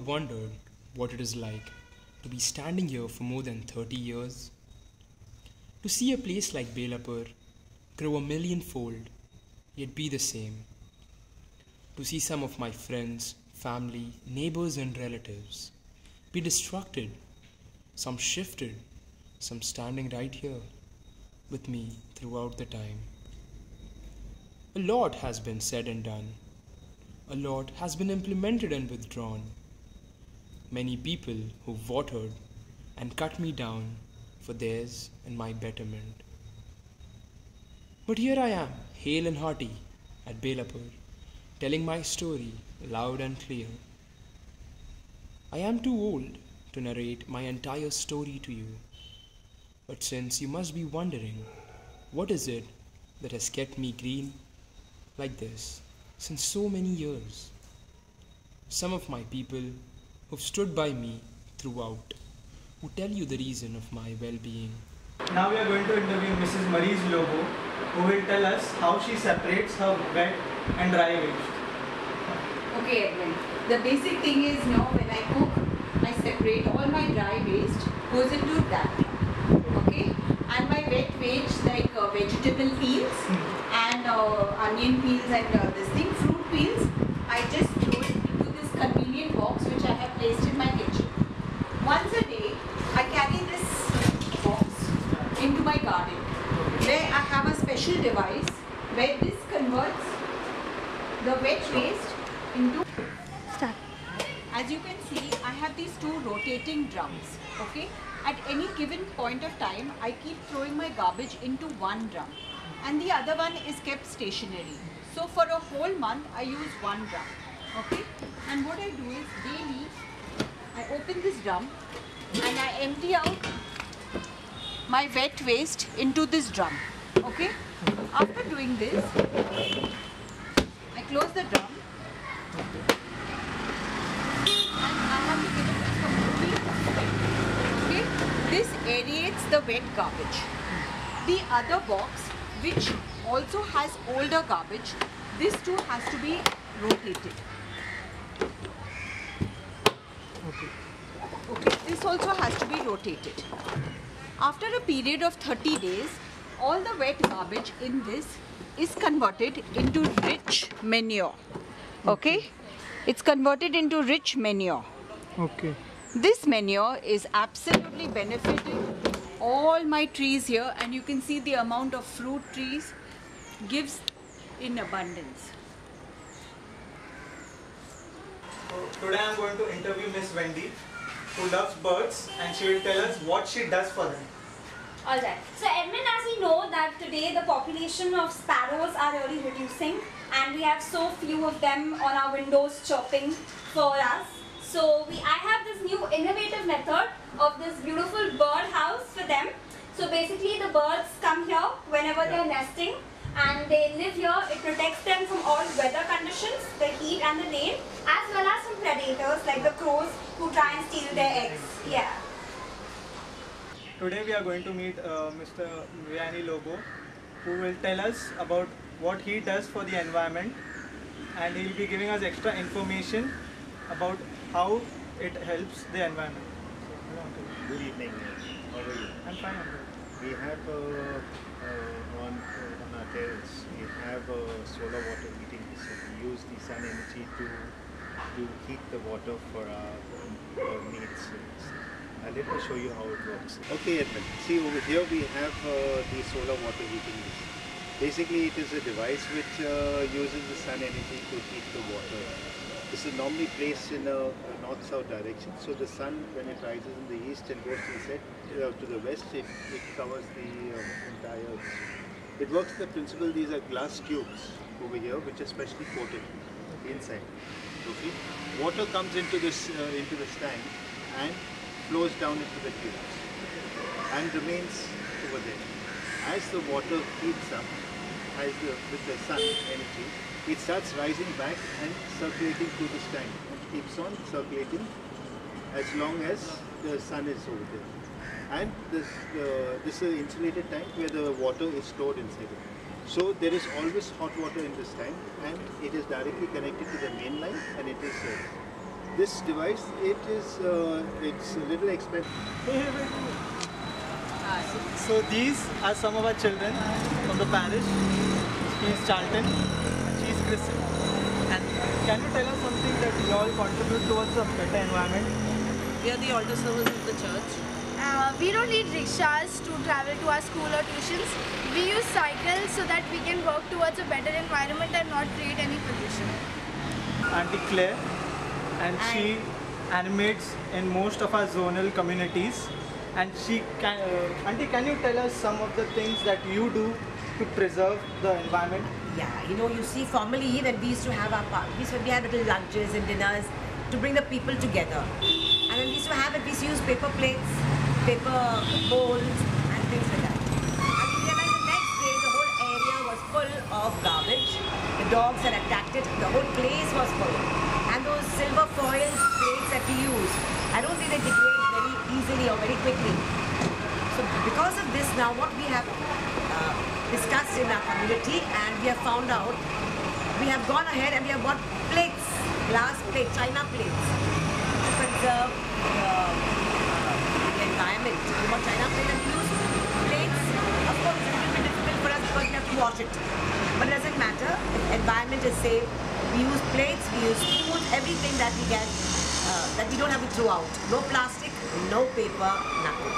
wondered what it is like to be standing here for more than 30 years? To see a place like Belapur grow a millionfold, yet be the same. To see some of my friends, family, neighbors and relatives be distracted, some shifted, some standing right here with me throughout the time. A lot has been said and done. A lot has been implemented and withdrawn. Many people who watered and cut me down for theirs and my betterment. But here I am, hale and hearty, at Belapur, telling my story loud and clear. I am too old to narrate my entire story to you. But since you must be wondering, what is it that has kept me green like this since so many years? Some of my people who've stood by me throughout will tell you the reason of my well-being. Now we are going to interview Mrs. Marie's Lobo, who will tell us how she separates her wet and dry waste. Okay, Edmund. The basic thing is now when I cook, I separate all my dry waste goes into that. Okay, and my wet waste like vegetable peels and onion peels and this thing, fruit peels, I just throw it into this convenient box which I have placed in my kitchen. Once a day, I carry this box into my garden where I have a special device where this converts the wet waste into. Start. As you can see, I have these two rotating drums. Okay. At any given point of time, I keep throwing my garbage into one drum and the other one is kept stationary. So for a whole month, I use one drum. Okay. And what I do is daily, I open this drum and I empty out my wet waste into this drum. Okay. After doing this, I close the drum. Okay, this aerates the wet garbage. The other box, which also has older garbage, this too has to be rotated. Okay, this also has to be rotated. After a period of 30 days, all the wet garbage in this is converted into rich manure. Okay, it's converted into rich manure. Okay. This manure is absolutely benefiting all my trees here, and you can see the amount of fruit trees gives in abundance. So today I am going to interview Miss Wendy, who loves birds, and she will tell us what she does for them. Alright, so Edmund, as we know that today the population of sparrows are really reducing and we have so few of them on our windows chirping for us. So I have this new innovative method of this beautiful bird house for them. So basically the birds come here whenever they are nesting and they live here. It protects them from all weather conditions, the heat and the rain, as well as from predators like the crows who try and steal their eggs. Yeah. Today we are going to meet Mr. Lobo, who will tell us about what he does for the environment, and he will be giving us extra information about how it helps the environment. Good evening. How are you? I'm fine. We have on our terrace, we have solar water heating. So we use the sun energy to heat the water for our needs. Let me show you how it works. Okay, Edmund. See, over here we have the solar water heating. Basically, it is a device which uses the sun energy to heat the water. This is normally placed in a north-south direction. So the sun, when it rises in the east and goes to the west, it covers the entire. It works the principle. These are glass tubes over here, which are specially coated inside. Okay, water comes into the tank and flows down into the tubes and remains over there. As the water heats up, with the sun energy, it starts rising back and circulating through this tank and keeps on circulating as long as the sun is over there. And this is an insulated tank where the water is stored inside it. So there is always hot water in this tank, and it is directly connected to the main line, and it is this device, it's a little expensive. So these are some of our children from the parish. She is Charlton, she is Kristen. And can you tell us something that you all contribute towards a better environment? We are the altar servers in the church. We don't need rickshaws to travel to our school or tuitions. We use cycles so that we can work towards a better environment and not create any pollution. Auntie Claire, and she animates in most of our zonal communities. And she can, Auntie, can you tell us some of the things that you do to preserve the environment? Yeah, you see, formerly when we used to have our parties, we had little lunches and dinners to bring the people together. And then we used to have it, we used to use paper plates, paper bowls, and things like that. And we realized the next day the whole area was full of garbage. The dogs had attacked it, the whole place was full. And those silver foil plates that we use, I don't think they degrade very easily or very quickly. So because of this now, what we have discussed in our community, and we have found out, we have gone ahead and we have bought plates, glass plates, china plates, to conserve the environment. We bought china plates and we use plates. Of course, it's a little bit difficult for us because we have to wash it. But it doesn't matter. If the environment is safe, we use plates, we use spoons, everything that we get, that we don't have to throw out. No plastic, no paper, nothing.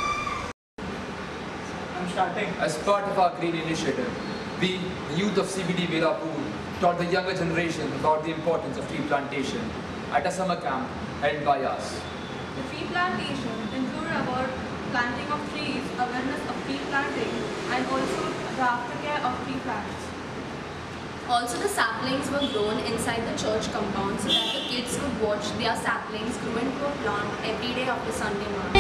I'm starting. As part of our green initiative, we, the youth of C.B.D. Belapur, taught the younger generation about the importance of tree plantation at a summer camp held by us. The tree plantation included about planting of trees, awareness of tree planting, and also the aftercare of tree plants. Also, the saplings were grown inside the church compound so that the kids could watch their saplings grow into a plant every day after Sunday Mass.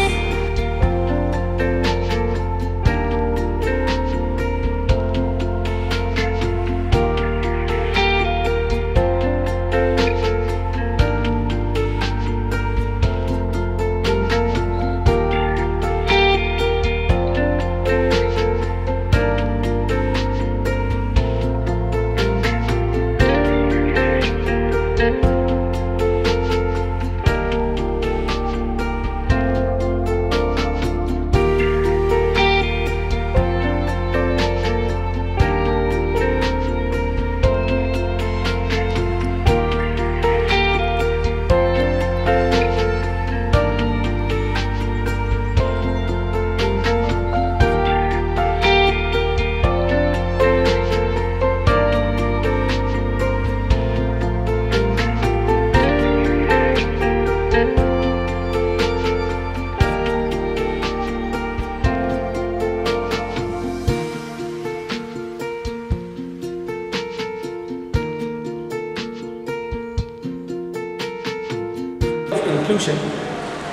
Inclusion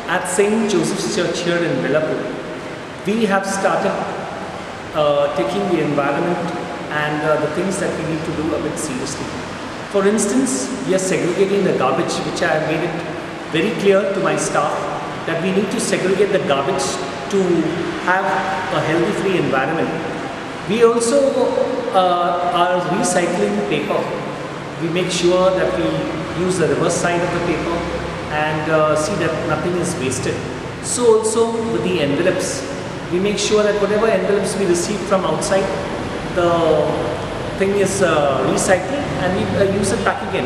at St. Joseph's Church here in Belapur, we have started taking the environment and the things that we need to do a bit seriously. For instance, we are segregating the garbage, which I have made it very clear to my staff that we need to segregate the garbage to have a healthy free environment. We also are recycling paper. We make sure that we use the reverse side of the paper and see that nothing is wasted. So also with the envelopes, we make sure that whatever envelopes we receive from outside, the thing is recycled and we use it back again.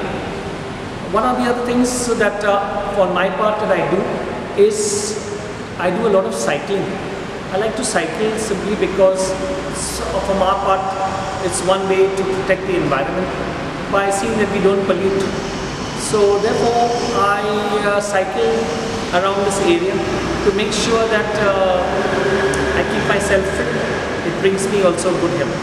One of the other things that for my part that I do is I do a lot of cycling. I like to cycle simply because from our part it's one way to protect the environment by seeing that we don't pollute. So therefore I cycle around this area to make sure that I keep myself fit. It brings me also good health.